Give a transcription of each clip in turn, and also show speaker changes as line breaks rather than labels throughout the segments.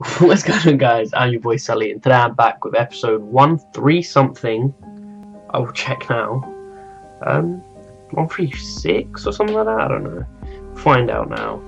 What's going on, guys? I'm your boy SuLLy, and today I'm back with episode 13 something. I will check now. 136 or something like that. I don't know. Find out now.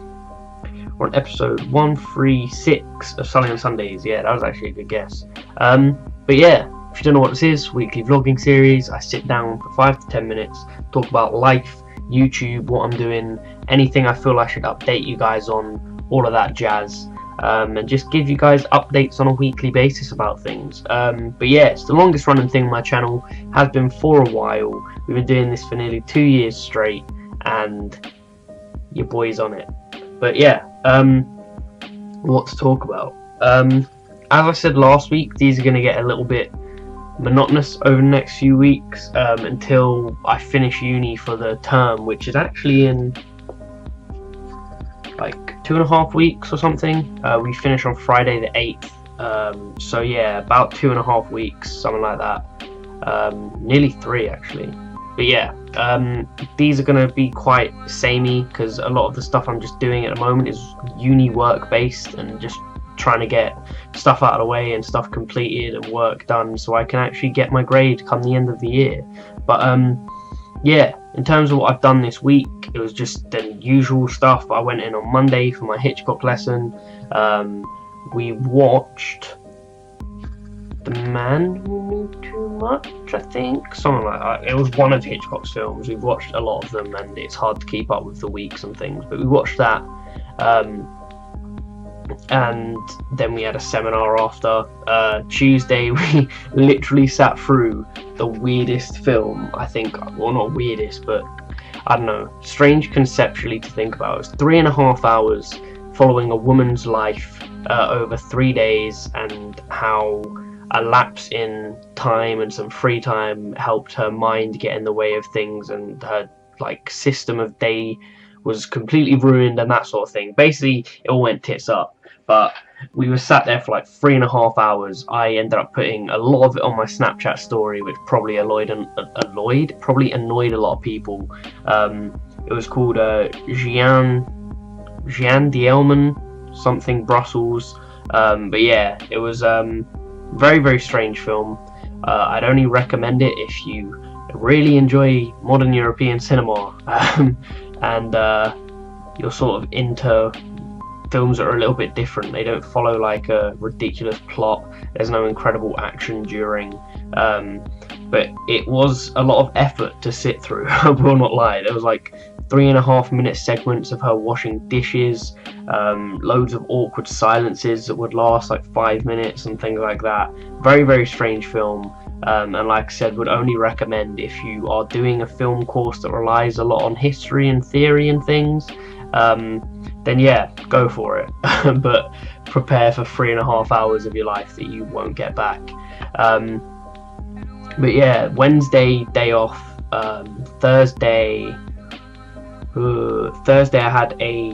We're on episode 136 of SuLLy on Sundays. Yeah, that was actually a good guess. But yeah, if you don't know what this is, weekly vlogging series. I sit down for 5 to 10 minutes, talk about life, YouTube, what I'm doing, anything I feel I should update you guys on, all of that jazz. And just give you guys updates on a weekly basis about things. But yeah, it's the longest running thing on my channel, has been for a while. We've been doing this for nearly 2 years straight, and your boy's on it. But yeah, what to talk about? As I said last week, these are going to get a little bit monotonous over the next few weeks, until I finish uni for the term, which is actually in like 2.5 weeks or something. We finish on Friday the 8th, so yeah, about 2.5 weeks, something like that. Nearly 3 actually. But yeah, these are going to be quite samey because a lot of the stuff I'm just doing at the moment is uni work based, and just trying to get stuff out of the way and stuff completed and work done so I can actually get my grade come the end of the year. But yeah, in terms of what I've done this week, it was just the usual stuff. I went in on Monday for my Hitchcock lesson. We watched The Man Who Knew Too Much, I think, something like that. It was one of Hitchcock's films. We've watched a lot of them, and it's hard to keep up with the weeks and things, but we watched that. And then we had a seminar after. Tuesday we literally sat through the weirdest film, I think, well, not weirdest, but I don't know, strange conceptually to think about. It was 3.5 hours following a woman's life over 3 days, and how a lapse in time and some free time helped her mind get in the way of things, and her like system of day was completely ruined and that sort of thing. Basically, it all went tits up. But we were sat there for like 3.5 hours. I ended up putting a lot of it on my Snapchat story, which probably annoyed a lot of people. It was called Jeanne Dielman, something Brussels. But yeah, it was very, very strange film. I'd only recommend it if you really enjoy modern European cinema, and you're sort of into films that are a little bit different. They don't follow like a ridiculous plot. There's no incredible action during, but it was a lot of effort to sit through. I will not lie. There was like 3.5-minute segments of her washing dishes, loads of awkward silences that would last like 5 minutes and things like that. Very, very strange film. And like I said, would only recommend if you are doing a film course that relies a lot on history and theory and things. Then yeah, go for it. But prepare for 3.5 hours of your life that you won't get back. But yeah, Wednesday, day off. Thursday I had a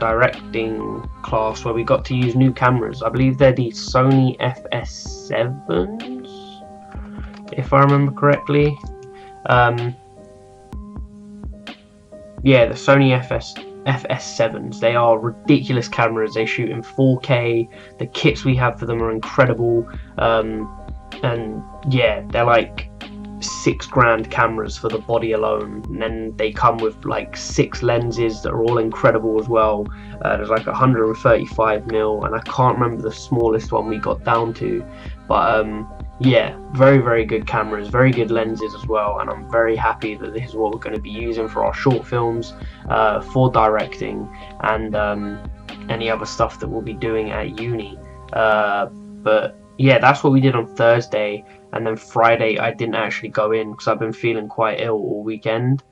directing class where we got to use new cameras. I believe they're the Sony FS7s, if I remember correctly. Yeah, the Sony FS7s. They are ridiculous cameras. They shoot in 4K. The kits we have for them are incredible. And yeah, they're like $6,000 cameras for the body alone, and then they come with like 6 lenses that are all incredible as well. There's like 135mm, and I can't remember the smallest one we got down to, but yeah, very, very good cameras, very good lenses as well, and I'm very happy that this is what we're going to be using for our short films, for directing, and any other stuff that we'll be doing at uni. But yeah, that's what we did on Thursday. And then Friday I didn't actually go in because I've been feeling quite ill all weekend.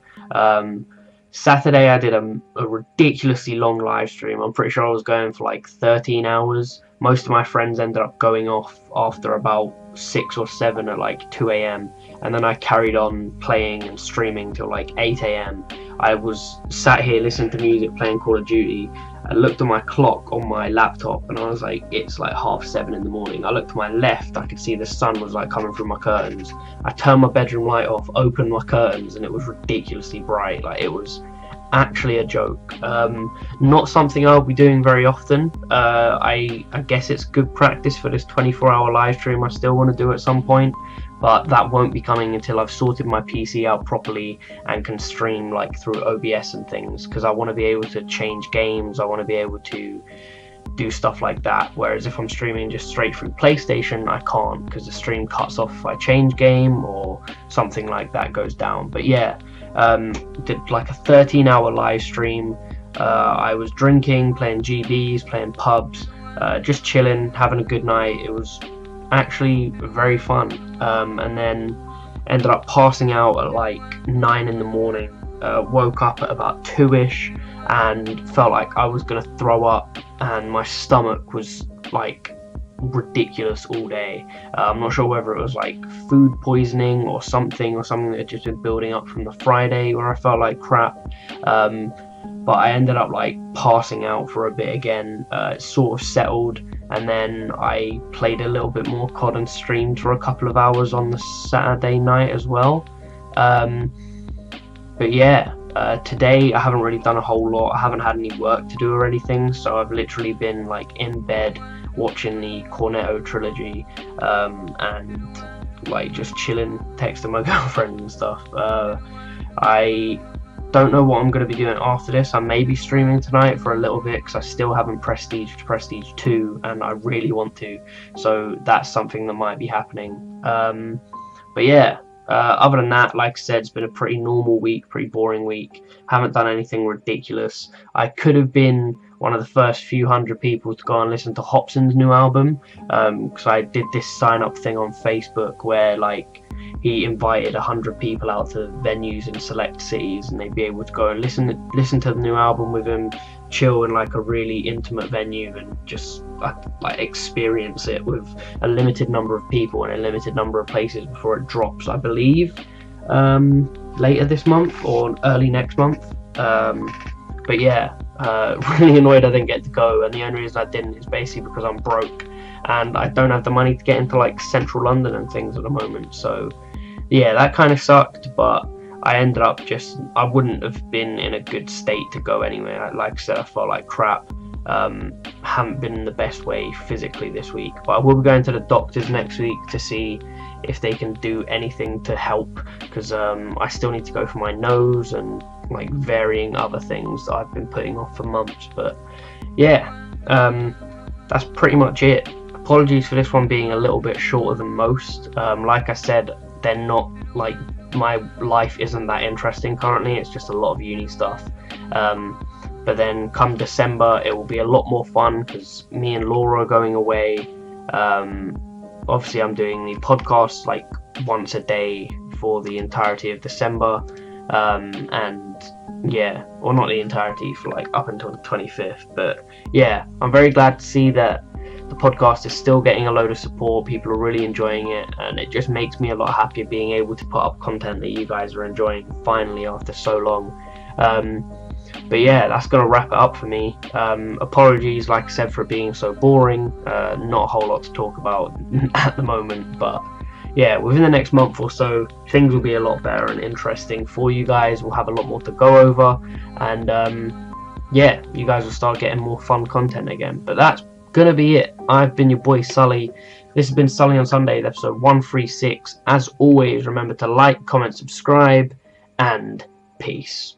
Saturday I did a ridiculously long live stream. I'm pretty sure I was going for like 13 hours. Most of my friends ended up going off after about 6 or 7 at like 2 AM, and then I carried on playing and streaming till like 8 AM. I was sat here listening to music, playing Call of Duty. I looked at my clock on my laptop and I was like, it's like 7:30 in the morning. I looked to my left, I could see the sun was like coming through my curtains. I turned my bedroom light off, opened my curtains, and it was ridiculously bright. Like, it was actually a joke. Not something I'll be doing very often. I guess it's good practice for this 24-hour live stream I still want to do at some point, but that won't be coming until I've sorted my PC out properly and can stream like through OBS and things, because I want to be able to change games, I want to be able to do stuff like that, whereas if I'm streaming just straight through PlayStation, I can't, because the stream cuts off if I change game or something like that goes down. But yeah, did like a 13-hour live stream. I was drinking, playing GBs, playing pubs, just chilling, having a good night. It was actually very fun, and then ended up passing out at like 9 in the morning. Woke up at about 2ish and felt like I was gonna throw up, and my stomach was like ridiculous all day. I'm not sure whether it was like food poisoning or something that had just been building up from the Friday where I felt like crap, but I ended up like passing out for a bit again. It sort of settled, and then I played a little bit more COD and streamed for a couple of hours on the Saturday night as well. But yeah, today I haven't really done a whole lot. I haven't had any work to do or anything, so I've literally been like in bed watching the Cornetto trilogy, and like just chilling, texting my girlfriend and stuff. I don't know what I'm going to be doing after this. I may be streaming tonight for a little bit because I still haven't prestiged Prestige 2 and I really want to, so that's something that might be happening. But yeah, other than that, like I said, it's been a pretty normal week, pretty boring week. Haven't done anything ridiculous. I could have been one of the first few hundred people to go and listen to Hobson's new album, because I did this sign up thing on Facebook where like he invited 100 people out to venues in select cities, and they'd be able to go and listen to the new album with him, chill in like a really intimate venue, and just like experience it with a limited number of people and a limited number of places before it drops, I believe later this month or early next month. But yeah, really annoyed I didn't get to go, and the only reason I didn't is basically because I'm broke and I don't have the money to get into like central London and things at the moment. So yeah, that kind of sucked, but I ended up I wouldn't have been in a good state to go anyway. Like I said, I felt like crap. Haven't been in the best way physically this week, but I will be going to the doctors next week to see if they can do anything to help, because I still need to go for my nose and like varying other things that I've been putting off for months. But yeah, that's pretty much it. Apologies for this one being a little bit shorter than most. Like I said, they're not like, my life isn't that interesting currently, it's just a lot of uni stuff. But then come December it will be a lot more fun because me and Laura are going away. Obviously I'm doing the podcast like once a day for the entirety of December, and yeah, or not the entirety, for like up until the 25th. But yeah, I'm very glad to see that the podcast is still getting a load of support. People are really enjoying it, and it just makes me a lot happier being able to put up content that you guys are enjoying finally after so long. But yeah, that's gonna wrap it up for me. Apologies, like I said, for it being so boring. Not a whole lot to talk about at the moment, but yeah, within the next month or so things will be a lot better and interesting for you guys. We'll have a lot more to go over, and yeah, you guys will start getting more fun content again. But that's gonna be it. I've been your boy SuLLy. This has been SuLLy on Sundays, episode 136. As always, remember to like, comment, subscribe, and peace.